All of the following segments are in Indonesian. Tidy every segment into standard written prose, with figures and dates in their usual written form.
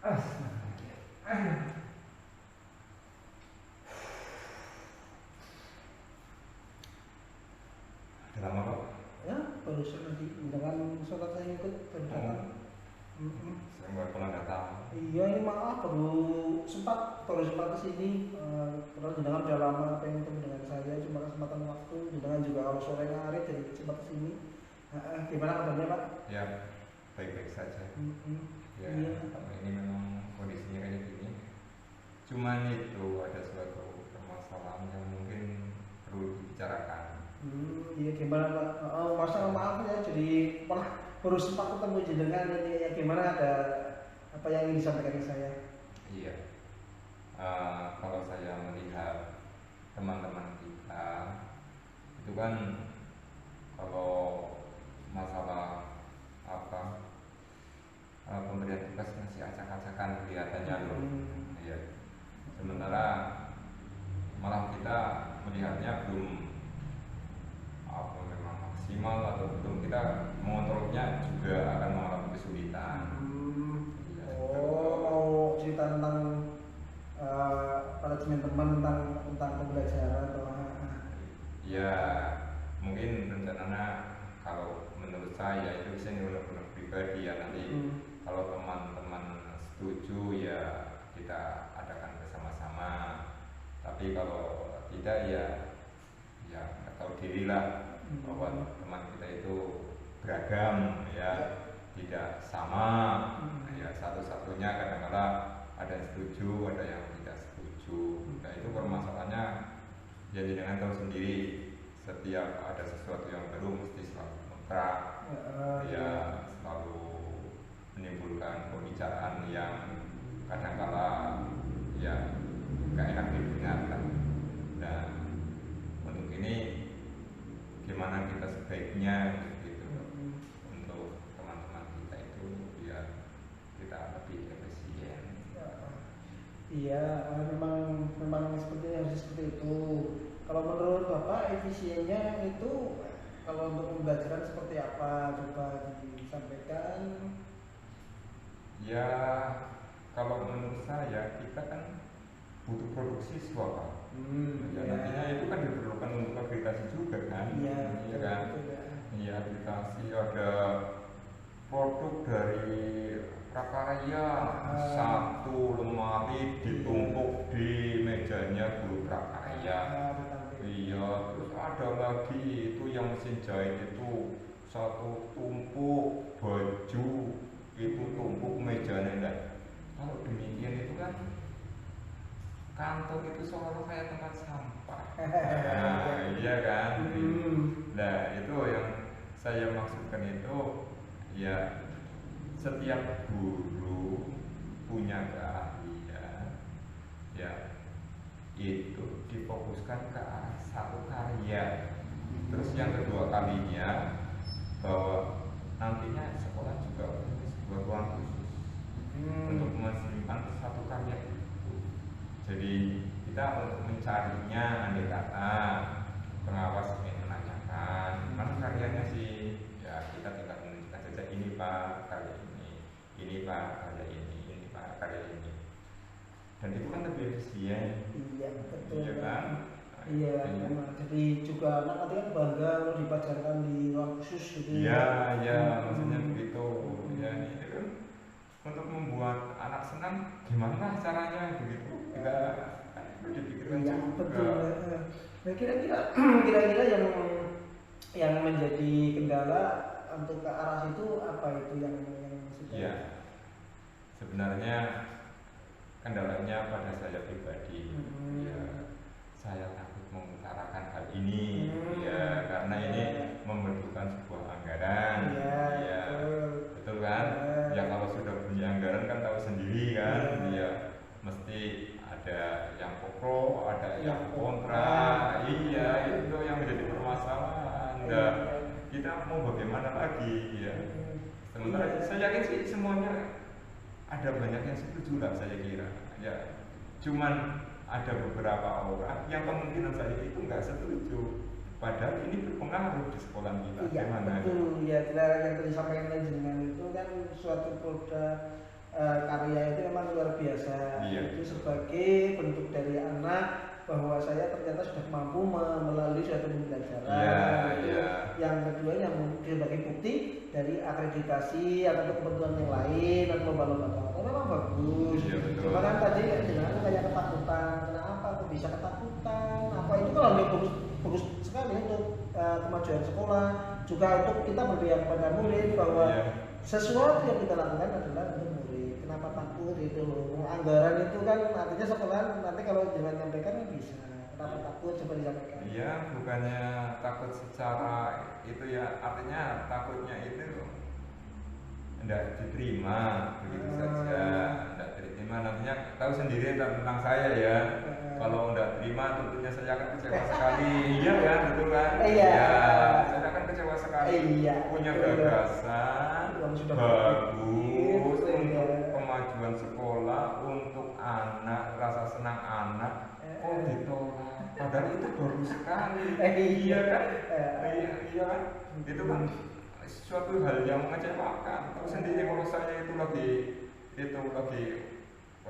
Udah lama kok? Ya, barusan nanti dengan sholat saya ikut baru datang. Saya nggak pernah datang. Iya, ini maaf baru sempat kesini. Karena jenengan udah lama pengen ketemu dengan saya, cuma kesempatan waktu. Jenengan juga kalau sore hari jadi sempat kesini. Gimana kabarnya Pak? Ya, baik-baik saja. Ya, Iya. karena ini memang kondisinya kayak gini. Cuman itu ada suatu permasalahan yang mungkin perlu dibicarakan. Iya gimana Pak? Masa maaf ya, jadi baru sempat ketemu jenengan ini ya, gimana, ada apa yang ingin disampaikan ke saya? Iya. Kalau saya melihat teman-teman kita itu kan kalau masalah apa pemberian tugas masih acak-acakan kelihatannya loh. Iya. Sementara malah kita melihatnya belum memang maksimal atau belum, kita mengontrolnya juga akan mengalami kesulitan. Ya, mau cerita tentang manajemen teman tentang pembelajaran atau ya mungkin rencananya kalau menurut saya itu bisa benar-benar pribadi ya, nanti kalau teman-teman setuju ya kita adakan bersama-sama, tapi kalau tidak ya tahu dirilah bahwa teman kita itu beragam ya, tidak sama ya, satu-satunya kadang-kadang ada yang setuju, ada yang tidak setuju. Nah itu permasalahannya ya, dengan tahu sendiri setiap ada sesuatu yang baru mesti selalu kontra ya, selalu menimbulkan pembicaraan yang kadang-kadang ya gak enak didengarkan. Nah untuk ini gimana kita sebaiknya gitu untuk teman-teman kita itu biar kita lebih efisien. Iya, memang harus seperti itu. Kalau menurut Bapak efisiennya itu kalau untuk pembelajaran seperti apa, coba disampaikan. Ya kalau menurut saya kita kan butuh produksi siswa Pak. Ya, nantinya itu kan diperlukan untuk akreditasi juga kan. Iya kan. Iya, akreditasi, ada produk dari prakarya, satu lemari ditumpuk di mejanya guru prakarya. Iya, terus ada lagi itu yang mesin jahit itu satu tumpuk baju itu tumpuk mejanya. Nah, kalau demikian itu kan kantor itu seolah kayak tempat sampah. Nah, iya kan. Nah itu yang saya maksudkan itu ya, setiap guru punya keahlian ya, itu difokuskan ke arah satu karya. Terus yang kedua kalinya bahwa nantinya sekolah juga punya sebuah ruang khusus untuk menyimpan satu karya itu. Jadi kita untuk mencarinya, andai kata pengawas ingin menanyakan mana karyanya sih, ya kita tinggal menunjukkan saja, ini Pak karya ini Pak karya ini Pak karya ini, dan itu kan lebih efisien. Iya betul. Iya kan? Iya, memang. Jadi juga anak nanti kan bangga kalau dipelajarkan di ruang khusus gitu. Iya, maksudnya begitu. Ya ini kan untuk membuat anak senang, gimana caranya begitu? Kita perlu dipikirkan Iya, juga. betul. Nah kira-kira yang menjadi kendala untuk ke arah situ apa itu yang maksudnya? Iya, sebenarnya kendalanya pada saya pribadi. Ya, saya takut mengutarakan hal ini, ya karena ini memerlukan sebuah anggaran. Iya, betul kan? Ya kalau sudah punya anggaran kan tahu sendiri kan, ya mesti ada yang pro, ada yang kontra. Iya, itu yang menjadi permasalahan. Dan kita mau bagaimana lagi ya? Sementara saya yakin sih semuanya ada banyak yang setuju lah, saya kira. Ya, cuman ada beberapa orang yang kemungkinan saya itu nggak setuju, padahal ini berpengaruh di sekolah kita. Iya, betul. Ya, yang tadi disampaikan jenengan itu kan suatu produk karya itu memang luar biasa. Itu sebagai bentuk dari anak bahwa saya ternyata sudah mampu melalui suatu pembelajaran. Yang kedua yang sebagai bukti dari akreditasi atau kepentingan yang lain atau lomba-lomba itu memang bagus. Cuma kan tadi jangan kayak ketakutan. Kenapa aku bisa ketakutan? Apa itu kalau dia bagus sekali untuk kemajuan sekolah, juga untuk kita berpihak pada murid bahwa sesuatu yang kita lakukan adalah untuk murid. Kenapa takut itu loh? Anggaran itu kan artinya sekolah nanti kalau jangan nyampaikan kan bisa. Kenapa takut coba disampaikan? Iya, bukannya takut secara itu ya, artinya takutnya itu tidak diterima begitu saja, tidak diterima. Nantinya tahu sendiri tentang saya ya. Kalau tidak terima tentunya saya akan kecewa sekali. Iya kan, betul kan? Iya. Saya akan kecewa sekali. Iya. Punya gagasan bagus untuk kemajuan sekolah, untuk anak, rasa senang anak. Oh ditolak. Padahal itu bagus sekali. Iya kan? Iya kan? Itu kan suatu hal yang mengecewakan. Tahu sendiri kalau saya itu lagi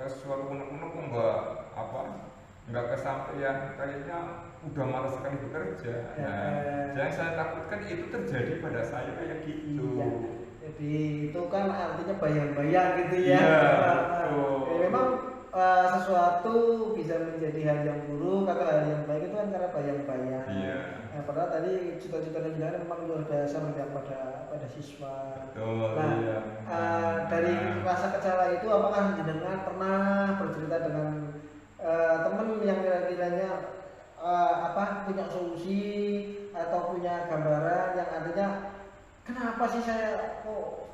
suatu unek-unek nggak kesampaian, kayaknya udah malas sekali bekerja. Yang saya takutkan itu terjadi pada saya kayak gitu. Iya. Jadi itu kan artinya bayang-bayang gitu ya. Memang sesuatu bisa menjadi hal yang buruk atau hal yang baik itu kan karena bayang-bayang. Padahal tadi cita-cita dan memang luar biasa berpihak pada siswa. Dari rasa kecewa itu apakah jenengan pernah bercerita dengan teman yang kira-kiranya punya solusi atau punya gambaran yang artinya kenapa sih saya kok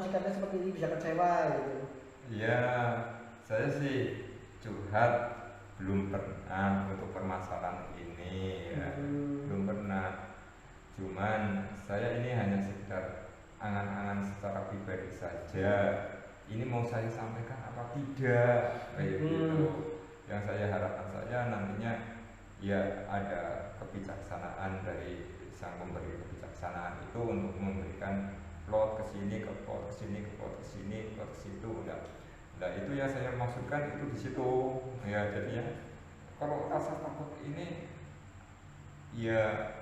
sikapnya seperti ini, bisa kecewa gitu? Iya, saya sih curhat belum pernah untuk permasalahan ini ya. Belum pernah. Cuman saya ini hanya sekedar angan-angan secara pribadi saja. Ini mau saya sampaikan apa tidak kayak gitu. Yang saya harapkan saja nantinya ya ada kebijaksanaan dari sang pemberi kebijaksanaan itu untuk memberikan plot ke sini, ke plot ke sini, ke plot ke sini, plot ke situ. Nah itu yang saya maksudkan itu di situ ya. Jadinya kalau rasa takut ini ya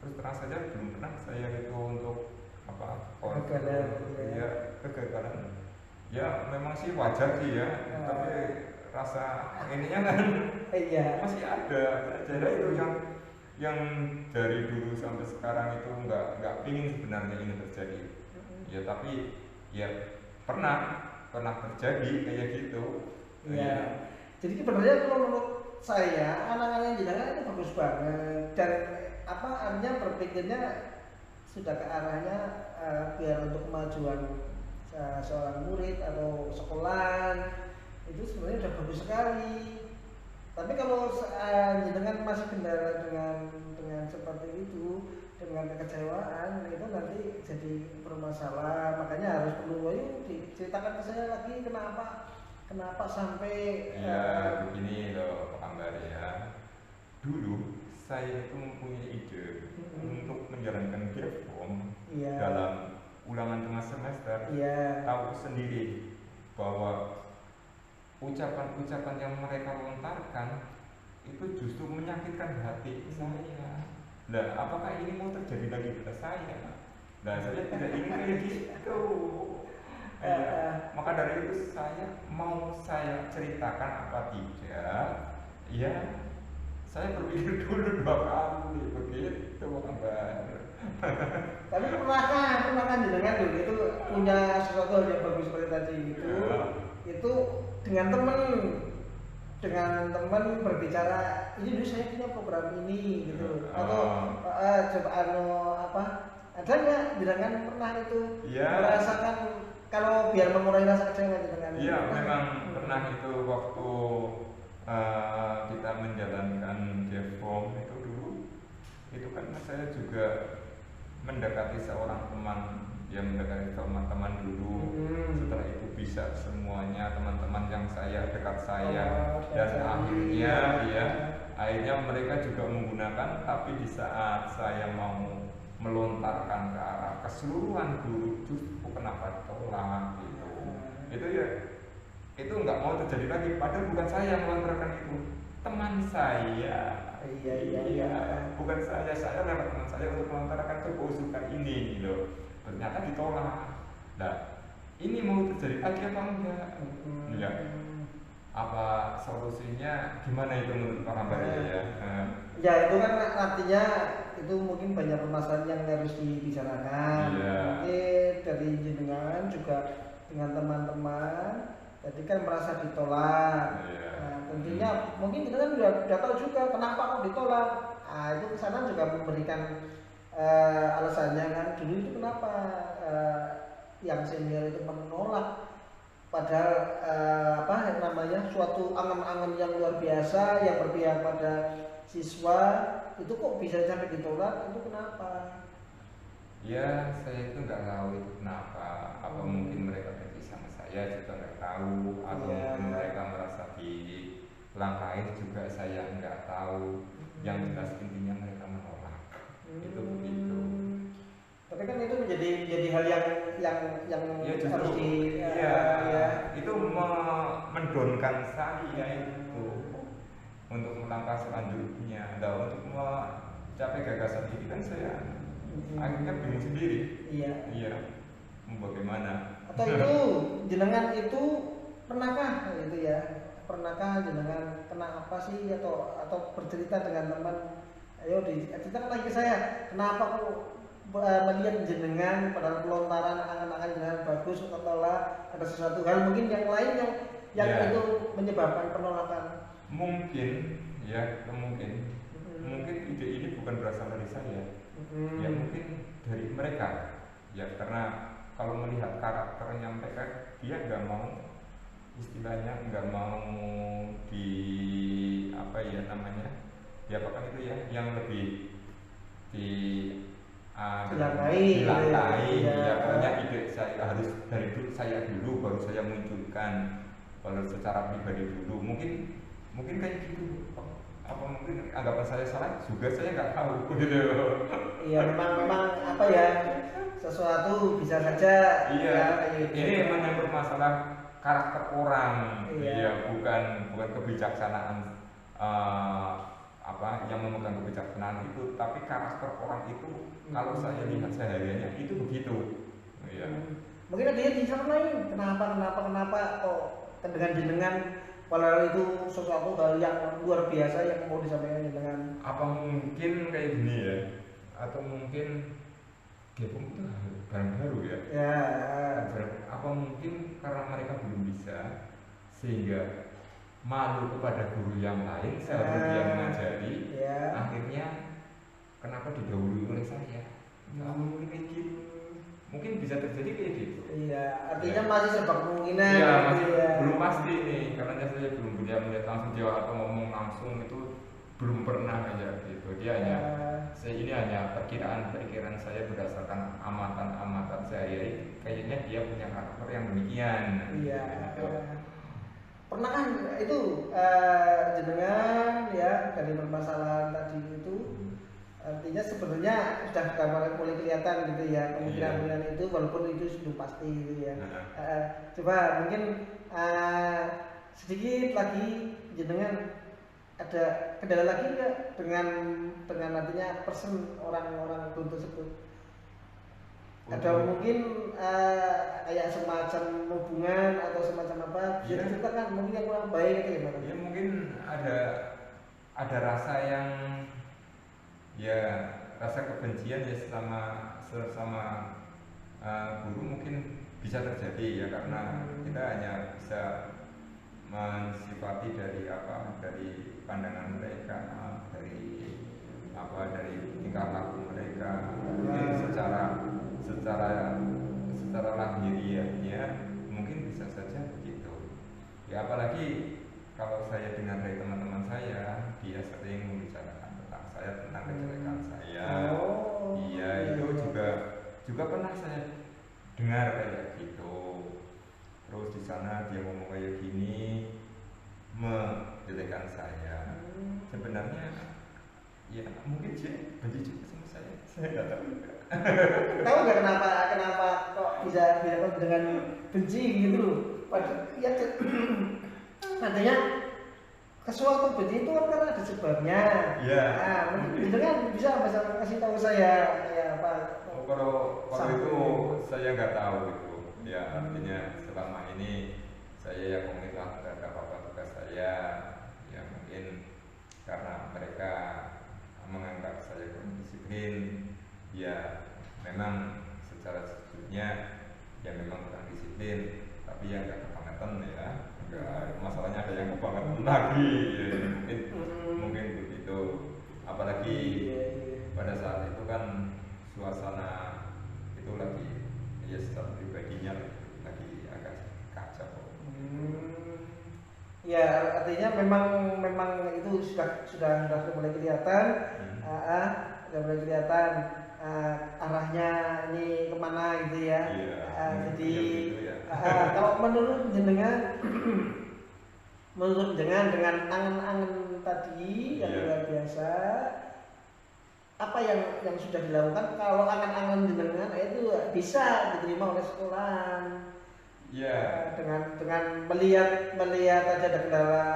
terus terang saja belum pernah saya itu untuk kegagalan. Ya memang sih wajar sih ya, tapi rasa ininya kan masih ada. Jadi itu yang dari dulu sampai sekarang itu nggak pingin sebenarnya ini terjadi. Ya tapi ya pernah terjadi kayak gitu. Iya. Jadi sebenarnya kalau menurut saya anak-anak yang jenengan itu bagus banget dan artinya berpikirnya sudah ke arahnya biar untuk kemajuan seorang murid atau sekolahan itu sebenarnya sudah bagus sekali. Tapi kalau jenengan masih kendala dengan seperti itu, dengan kekecewaan itu nanti jadi bermasalah. Makanya harus perlu diceritakan ke saya lagi kenapa sampai begini loh Pak Ambar ya. Dulu saya itu mempunyai ide untuk menjalankan GEFOM dalam ulangan tengah semester. Tahu sendiri bahwa ucapan-ucapan yang mereka lontarkan itu justru menyakitkan hati saya. Nah, apakah ini mau terjadi lagi pada saya? Nah, saya tidak ingin kayak gitu. Maka dari itu saya ceritakan apa tidak? Ya, saya berpikir dulu 2 kali begitu, Mbak. Tapi pernah jenengan dulu itu punya sesuatu yang bagus seperti tadi itu dengan teman berbicara ini dulu saya punya program ini gitu atau ada nggak jenengan pernah itu merasakan kalau biar mengurangi rasa kecewa jenengan? Iya memang pernah itu waktu kita menjalankan GEFOM itu dulu itu kan saya juga mendekati seorang teman, dia mendekati teman-teman dulu. Setelah itu bisa semuanya teman-teman yang dekat saya dan akhirnya mereka juga menggunakan, tapi di saat saya mau melontarkan ke arah keseluruhan guru justru kenapa ditolak gitu. itu ya itu nggak mau terjadi lagi. Padahal bukan saya yang melontarkan itu, teman saya. Iya. Bukan saya lewat teman saya untuk melontarkan keusukan ini gitu. Ternyata ditolak. Nah, ini mau terjadi lagi apa enggak? Ya. Apa solusinya gimana itu menurut Pak Hamba ya? Ya itu kan artinya itu mungkin banyak permasalahan yang harus dibicarakan. Mungkin dari jenengan juga dengan teman-teman tadi kan merasa ditolak. Nah, tentunya mungkin kita kan udah tahu juga kenapa kok ditolak. Nah, itu kesana juga memberikan alasannya kan dulu itu kenapa yang senior itu menolak. Padahal apa namanya suatu angan-angan yang luar biasa yang berpihak pada siswa itu kok bisa sampai ditolak, itu kenapa? Ya saya itu nggak tahu itu kenapa. Apa mungkin mereka benci sama saya juga nggak tahu, atau mungkin mereka merasa dilangkahi juga saya nggak tahu. Yang jelas intinya mereka menolak. Itu begitu. Tapi kan itu menjadi hal yang ya, justru, harus itu mendonkan saya itu untuk melangkah selanjutnya. Nah, untuk mencapai gagasan ini kan saya akhirnya bingung sendiri. Iya. Bagaimana? Atau itu jenengan itu pernahkah gitu ya? Pernahkah jenengan kena apa sih atau bercerita dengan teman? Ayo diceritakan lagi ke saya. Kenapa kok melihat jenengan pada pelontaran angan-angan jenengan bagus atau tolak, ada sesuatu hal mungkin yang lain yang itu menyebabkan penolakan? Mungkin ide ini bukan berasal dari saya. Ya mungkin dari mereka. Ya karena kalau melihat karakternya mereka, dia nggak mau, istilahnya nggak mau diapakan itu ya, yang lebih dilantai ya, pokoknya ide saya harus dari dulu, saya dulu baru saya munculkan, kalau secara pribadi dulu mungkin kayak gitu. Apa mungkin anggapan saya salah juga, saya nggak tahu gitu. Iya, memang apa ya, sesuatu bisa saja. Ini menyangkut masalah karakter orang. Bukan kebijaksanaan yang memegang kebijaksanaan itu, tapi karakter orang itu kalau saya lihat sehariannya itu begitu. Mungkin ada yang dicerna lain, kenapa kok dengan jenengan padahal itu sesuatu hal yang luar biasa yang mau disampaikan dengan. Apa mungkin kayak gini ya, atau mungkin Gepung itu barang baru ya? Apa mungkin karena mereka belum bisa sehingga malu kepada guru yang lain, seharusnya dia mengajari, akhirnya kenapa didahului oleh saya? Mungkin kayak gitu. Mungkin bisa terjadi kayak gitu. Artinya masih serba kemungkinan. Belum pasti nih, karena saya belum punya melihat langsung jawab atau ngomong langsung, itu belum pernah kayak gitu. Ini hanya perkiraan saya berdasarkan amatan sehari-hari. Kayaknya dia punya karakter yang demikian. Pernah kan itu jenengan ya dari permasalahan tadi itu, artinya sebenarnya sudah mulai kelihatan gitu ya kemungkinan itu, walaupun itu sudah pasti gitu ya. Coba mungkin sedikit lagi jenengan ada kendala lagi nggak dengan artinya orang-orang itu tersebut? Ada mungkin kayak semacam hubungan atau semacam apa, bisa diceritakan mungkin yang kurang baik itu gimana? Ya mungkin ada rasa yang rasa kebencian ya sesama guru mungkin bisa terjadi ya, karena kita hanya bisa mensifati dari pandangan mereka, dari tingkah laku mereka. Mungkin secara lahiriahnya mungkin bisa saja begitu ya, apalagi kalau saya dengar dari teman-teman saya, dia sering membicarakan tentang saya, tentang kejelekan saya. Itu juga pernah saya dengar kayak gitu. Terus di sana dia ngomong kayak gini, menjelekan saya. Sebenarnya ya mungkin dia benci juga sama saya nggak tahu juga. Tahu nggak kenapa kok bisa dengan benci gitu? Padahal ya artinya sesuatu benci itu kan karena ada sebabnya. Iya. Nah, itu kan bisa kasih tahu saya ya apa? Kalau itu saya nggak tahu gitu. Ya artinya selama ini saya ya komitmen terhadap apa tugas saya, ya mungkin karena mereka menganggap saya kurang disiplin, ya memang secara sejujurnya ya memang kurang disiplin, tapi ya nggak kebangetan ya, nggak masalahnya ada yang kebangetan lagi, ya, mungkin begitu, apalagi pada saat itu kan suasana itu lagi ya secara pribadinya lagi agak kacau. Ya artinya memang itu sudah mulai kelihatan, sudah mulai kelihatan arahnya ini kemana gitu ya. Jadi kalau menurut jenengan dengan angan-angan tadi yang luar biasa, apa yang sudah dilakukan kalau angan-angan jenengan itu bisa diterima oleh sekolah? Ya. Dengan melihat aja ada kendala,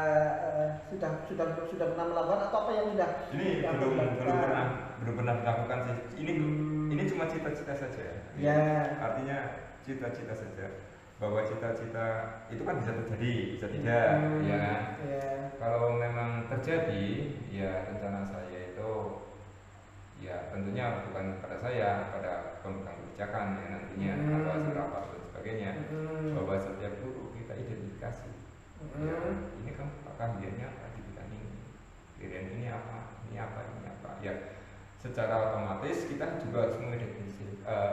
sudah pernah melakukan atau apa yang sudah ini belum pernah dilakukan sih. Ini cuma cita-cita saja. Ya. Artinya cita-cita saja. Bahwa cita-cita itu kan bisa terjadi, bisa tidak, ya kan? Ya. Kalau memang terjadi, ya rencana saya itu ya tentunya bukan pada saya, pada pemegang kebijakan ya nantinya atau hasil rapat dan sebagainya, bahwa setiap guru kita identifikasi ya, ini kan keahliannya apa di bidang ini, pilihan ini apa ya, secara otomatis kita juga harus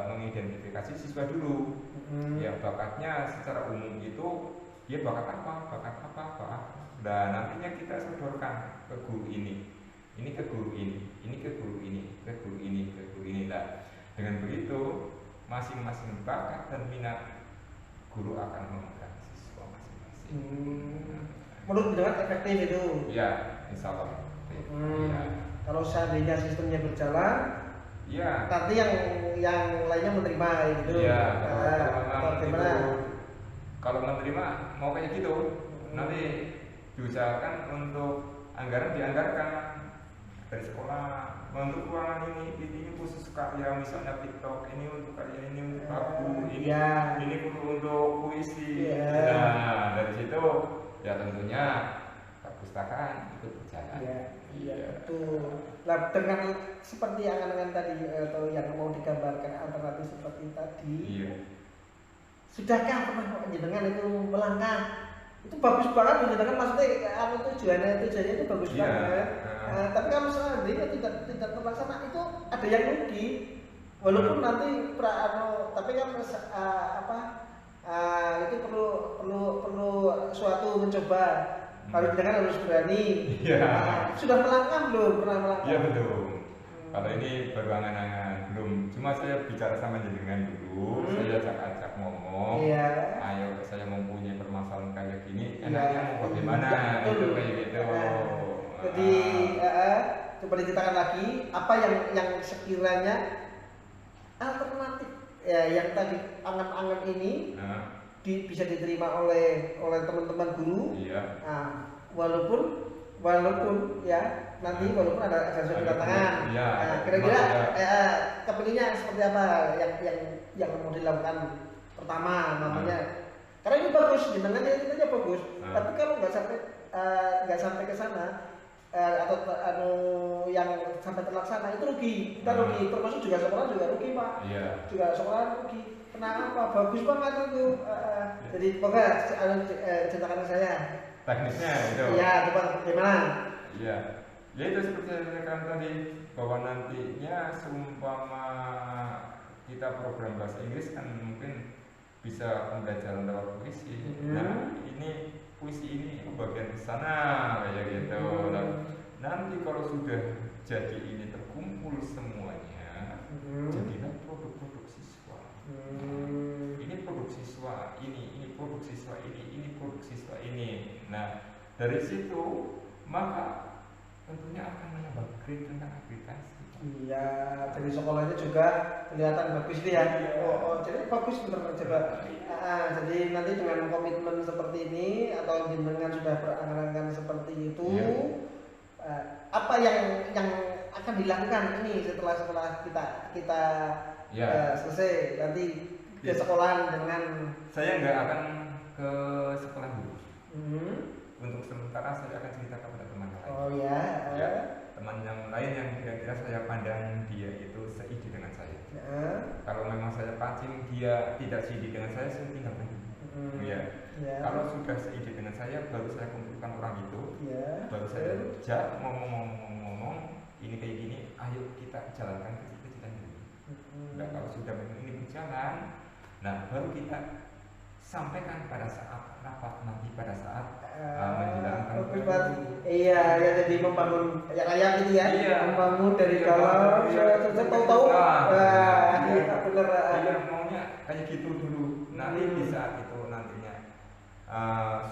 mengidentifikasi siswa dulu, ya bakatnya secara umum itu dia bakat apa, dan nantinya kita sodorkan ke guru ini ke guru ini ke guru ini lah. Dengan begitu masing-masing bakat dan minat guru akan memegang siswa masing-masing. Menurut dengan efektif itu? Ya, insya Allah. Ya. Kalau seandainya sistemnya berjalan, ya. Nanti yang lainnya menerima gitu. Ya. Kalau menerima mau kayak gitu, nanti diusahakan untuk anggaran dianggarkan dari sekolah untuk ruangan ini khusus karya, misalnya TikTok, ini untuk karya, ini untuk buku, ini untuk puisi. Nah dari situ ya tentunya perpustakaan ikut berjalan. Iya betul. Nah dengan seperti angan-angan tadi atau yang mau digambarkan alternatif seperti tadi, sudahkah pernah jenengan itu melangkah? Itu bagus banget jenengan, maksudnya tujuannya itu bagus banget. Tapi kalau seandainya tidak terlaksana itu ada yang rugi, walaupun nanti tapi kan itu perlu suatu mencoba. Kalau jenengan harus berani. Sudah melangkah belum? Pernah melangkah? Iya betul. Kalau ini baru angan-angan, belum. Cuma saya bicara sama jenengan dulu, saya ajak ngomong. Ayo saya mempunyai permasalahan kayak gini, enaknya mau bagaimana? Itu kayak gitu. Jadi coba diceritakan lagi apa yang sekiranya alternatif ya yang tadi angan-angan ini bisa diterima oleh teman-teman guru. Walaupun ya nanti walaupun ada suatu tantangan. Kira-kira kepinginnya seperti apa yang mau dilakukan pertama namanya. Karena ini bagus, jenengan itu aja bagus. Tapi kalau nggak sampai ke sana atau yang sampai terlaksana itu rugi, kita rugi, termasuk juga sekolah juga rugi Pak, juga sekolah rugi. Kenapa? Bagus banget itu. Jadi pokoknya ceritakan saya teknisnya itu. Iya, coba gimana? Iya, ya itu seperti yang saya katakan tadi, bahwa nantinya seumpama kita program bahasa Inggris kan mungkin bisa pembelajaran lewat puisi. Nah ini puisi ini bagian ke sana kayak gitu. Nanti kalau sudah jadi ini terkumpul semuanya, jadilah produk-produk siswa. Ini produk siswa ini produk siswa ini produk siswa ini. Nah dari situ maka tentunya akan menambah grade tentang akreditasi. Iya, jadi sekolahnya juga kelihatan bagus nih ya. Jadi bagus bener coba. Jadi nanti dengan komitmen seperti ini atau jenengan sudah berangan-angan seperti itu, apa yang akan dilakukan ini setelah kita selesai nanti ke sekolah dengan saya nggak akan ke sekolah dulu. Untuk sementara saya akan cerita kepada teman lain. Oh ya. Teman yang lain yang kira-kira saya pandang dia itu seide dengan saya. Kalau memang saya pancing dia tidak seide dengan saya tinggalkan. Kalau sudah seide dengan saya, baru saya kumpulkan orang itu, baru saya ajak ngomong ini kayak gini, ayo kita jalankan kecil-kecilan dulu. Nah, kalau sudah ini berjalan, nah baru kita sampaikan pada saat rapat nanti, pada saat menjalankan ya jadi membangun kayak gitu ya, membangun dari dalam tahu-tahu bener maunya kayak gitu dulu. Nanti di saat itu nantinya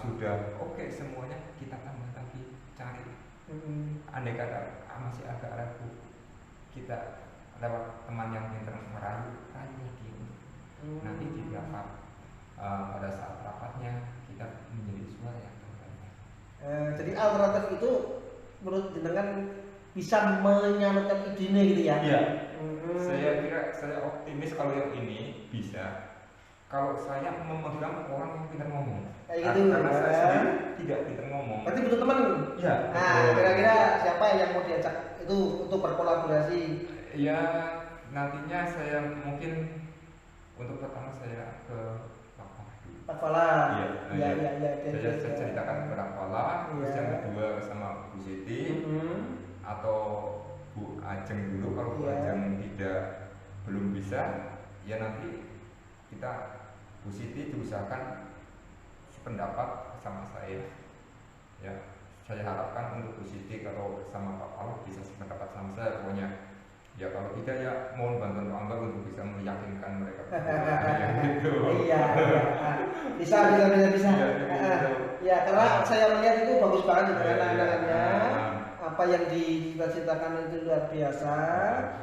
sudah oke semuanya, kita tambah lagi cari. Andai kata masih agak ragu, kita lewat teman yang pintar merayu lagi. Nanti di rapat pada saat rapatnya kita menjadi suara yang terbanyak. Jadi alternatif itu menurut jenengan bisa menyalurkan idenya gitu ya? Iya. Saya optimis kalau yang ini bisa. Kalau saya memegang orang yang pintar ngomong. Karena saya sendiri tidak pintar ngomong. Berarti butuh teman. Iya. Nah, kira-kira siapa yang mau diajak itu untuk berkolaborasi? Ya, nantinya saya mungkin untuk pertama saya ke Pak Fala. Iya. Saya ceritakan kepada Pak Fala, terus yang kedua sama Bu Siti atau Bu Ajeng dulu. Kalau Bu Ajeng belum bisa, ya nanti kita Bu Siti diusahakan sependapat sama saya. Ya, saya harapkan untuk Bu Siti kalau sama Pak Fala bisa sependapat sama saya pokoknya. Ya kalau tidak ya mohon bantuan Pak Ambar untuk bisa meyakinkan mereka. Gitu. Iya. Bisa. Ya karena saya melihat itu bagus banget dengan anak-anaknya. Apa yang dicita-citakan itu luar biasa.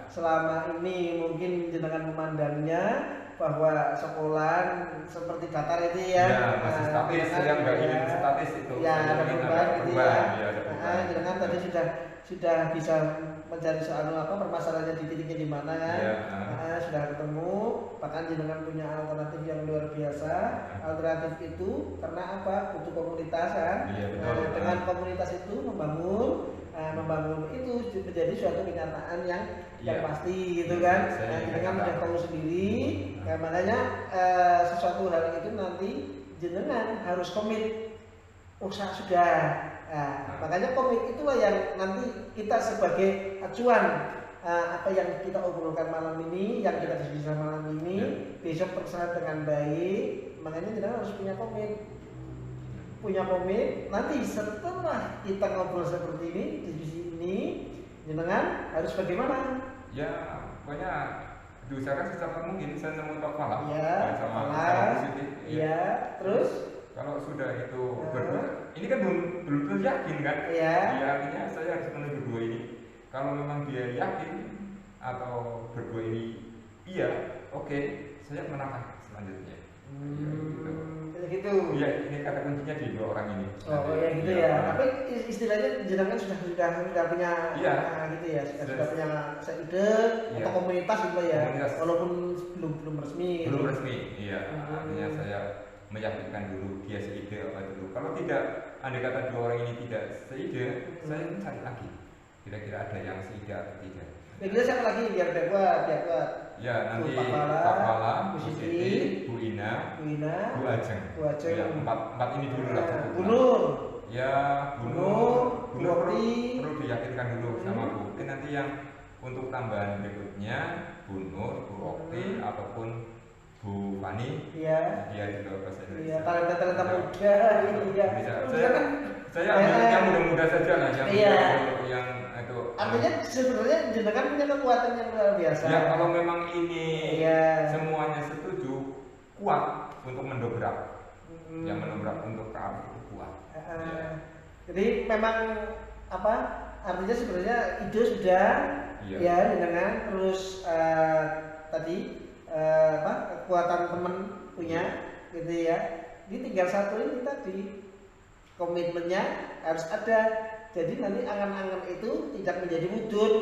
Selama ini mungkin jenengan memandangnya bahwa sekolah seperti datar itu ya. Masih statis, yang nggak ingin statis itu. Ya ada perubahan gitu ya. Jenengan tadi sudah bisa mencari soal permasalahannya di titiknya di mana kan. Sudah ketemu, bahkan jenengan punya alternatif yang luar biasa. Alternatif itu karena apa? Butuh komunitas kan. Dengan komunitas itu membangun itu menjadi suatu kenyataan yang pasti gitu kan. Jenengan sudah tahu sendiri. Makanya sesuatu hal itu nanti jenengan harus komit. Usaha sudah. Makanya komit itulah yang nanti kita sebagai acuan apa yang kita obrolkan malam ini, yang kita diskusi malam ini, besok terserah dengan baik. Makanya kita harus punya komit. Nanti setelah kita ngobrol seperti ini, diskusi ini, jenengan harus bagaimana? Ya, pokoknya diusahakan secepat mungkin. Saya nemu Pak Fala sama Siti. Iya, terus kalau sudah itu berdua, ini kan belum yakin kan? Iya. Ya, artinya saya harus menunggu berdua ini. Kalau memang dia yakin atau berdua ini iya, oke, saya menangkap selanjutnya. Gitu. Iya, ini kata kuncinya di dua orang ini. Ya gitu ya. Tapi istilahnya jenengan sudah punya gitu ya, sudah punya seide atau komunitas gitu ya. Walaupun belum resmi. Belum resmi, iya. Artinya saya meyakinkan dulu dia seide apa dulu. Kalau tidak, andai kata dua orang ini tidak seide, saya cari lagi. Kira-kira ada yang seide atau tidak. Ya kita siapa lagi biar kuat. Ya nanti Pak Fala, Bu Siti, Bu Ina, Bu Ajeng. Ya, empat ini dulu lah. Bunur. Ya Bunur perlu diyakinkan dulu sama Bu. Mungkin nanti yang untuk tambahan berikutnya Bunur, Bu Okti ataupun Bu Fani, dia juga bahasa Indonesia. Iya, talenta muda. Iya. Saya ambil yang muda-muda saja lah, yang itu. Artinya sebenarnya jenengan punya kekuatan yang luar biasa. Ya kalau memang ini semuanya setuju, kuat untuk mendobrak, yang mendobrak untuk ke arah itu kuat. Jadi memang artinya sebenarnya ide sudah, Iya. ya dengan terus tadi kekuatan teman punya, gitu ya. Ini tinggal satu ini tadi, komitmennya harus ada. Jadi nanti angan-angan itu tidak menjadi mudun,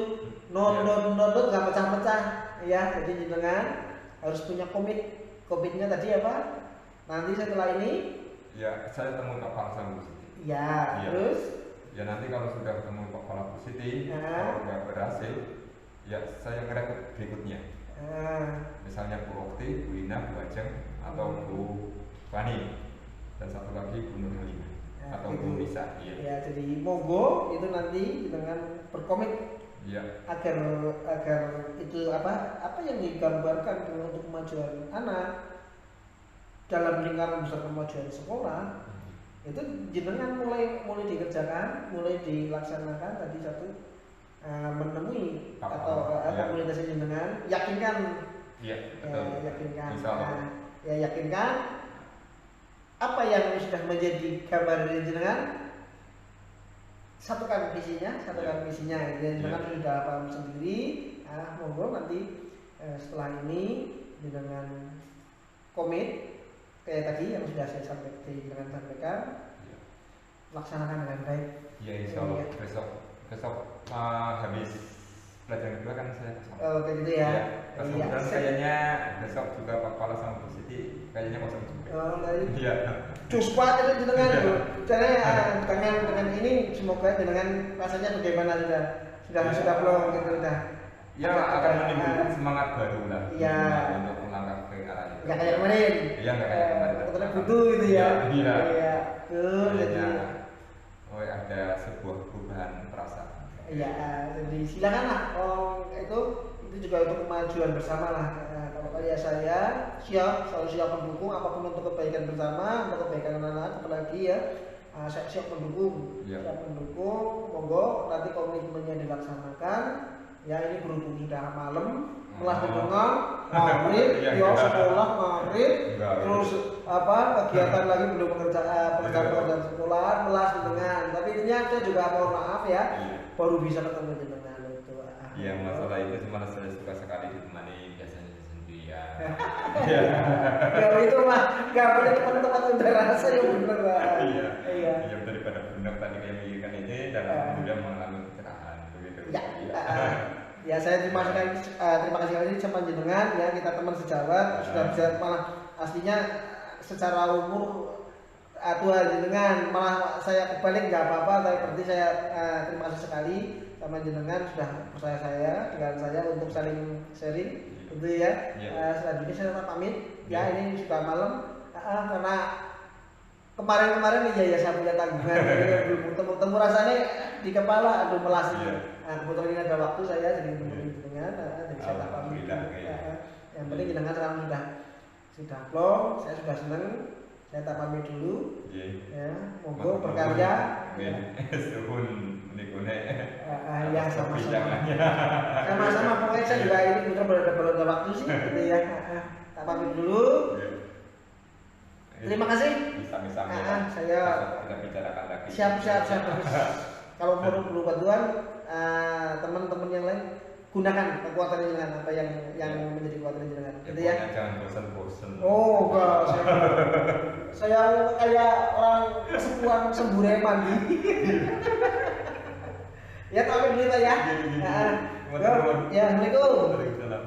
nonton nggak pecah-pecah, ya. Jadi jenengan harus punya komitnya tadi apa? Nanti setelah ini, ya saya temu Pak Fala sama Bu Siti. ya, Iya. terus, Ya nanti kalau sudah ketemu Pak Fala Bu Siti, kalau nggak berhasil, ya saya ngerekrut berikutnya. Misalnya Bu Okti, Bu Ina, Bu Ajeng, atau Bu Fani, dan satu lagi Bu Nur Halimah atau gitu. Bu Nisa. Iya. Ya, jadi monggo itu nanti dengan berkomit Iya. agar itu apa yang digambarkan untuk kemajuan anak dalam lingkaran besar kemajuan sekolah itu jenengan mulai dikerjakan, mulai dilaksanakan. Tadi satu menemui atau komunitas jenengan, yakinkan, Iya, betul. yakinkan, Insyaallah. yakinkan apa yang sudah menjadi gambar dari jenengan, satukan visinya, jenengan sudah paham sendiri. Monggo nanti setelah ini dengan komit kayak tadi yang sudah saya sampaikan, laksanakan dengan baik. Ya insyaallah besok habis pelajaran kedua kan saya kesana. Kayak gitu ya. Kemudian kayaknya besok juga Pak Fala sama Bu Siti kayaknya kosong juga. Iya. Cuspat itu jenengan tuh. Dengan ini semoga dengan rasanya bagaimana sudah belum gitu udah. Ya akan menimbulkan semangat baru lah. Iya. Untuk melangkah ke arah itu. Nggak kayak kemarin. Iya nggak kayak kemarin. Kebetulan butuh gitu ya. Iya. Betul. Jadi ada sebuah perubahan perasaan. iya, jadi silakanlah itu juga untuk kemajuan bersama lah. Kalau kayak saya selalu siap mendukung apapun untuk kebaikan bersama, untuk kebaikan anak-anak, apalagi ya saya siap mendukung. Ya. Siap mendukung, monggo nanti komitmennya dilaksanakan. Ya ini berhubung sudah malam, melas dengan maghrib, sekolah maghrib, terus kegiatan lagi belum pekerjaan sekolah, melas dengan. Tapi intinya saya juga mohon maaf ya, baru bisa ketemu dengan itu. Iya, masalah itu cuma saya suka sekali ditemani biasanya sendirian. Ya itu mah nggak punya teman-teman udara saya bener lah. Iya. Daripada benar tadi kayak mikirkan ini dan kemudian mengalami kecerahan begitu. Ya saya terima kasih lagi sama jenengan ya, kita teman sejawat sudah bisa malah aslinya secara umur tua jenengan, malah saya kebalik nggak apa-apa, tapi berarti saya terima kasih sekali sama jenengan sudah percaya saya dengan saya untuk saling sharing gitu ya. Selanjutnya saya pamit ya, ini sudah malam karena kemarin ya saya punya tanggungan belum temu rasanya di kepala aduh melas. Kebetulan ini ada waktu saya jadi temuin jenengan, jadi saya tak pamit. Yang penting jenengan sekarang sudah plong, saya sudah seneng. Saya tak pamit dulu. Ya, monggo berkarya. Suhun menikune. Ya sama-sama. Sama-sama, pokoknya saya juga ini bukan berada waktu sih gitu ya. Tak pamit dulu. Terima kasih. Bisa. Saya kita bicarakan lagi. Siap. Kalau perlu bantuan teman-teman yang lain, gunakan kekuatan jenengan apa yang menjadi kekuatan jenengan. Gitu ya. Jangan bosan-bosan. Oh enggak, saya kayak orang kesepuan sembure mandi. Ya tapi dulu ya. Ya, assalamualaikum. Waalaikumsalam.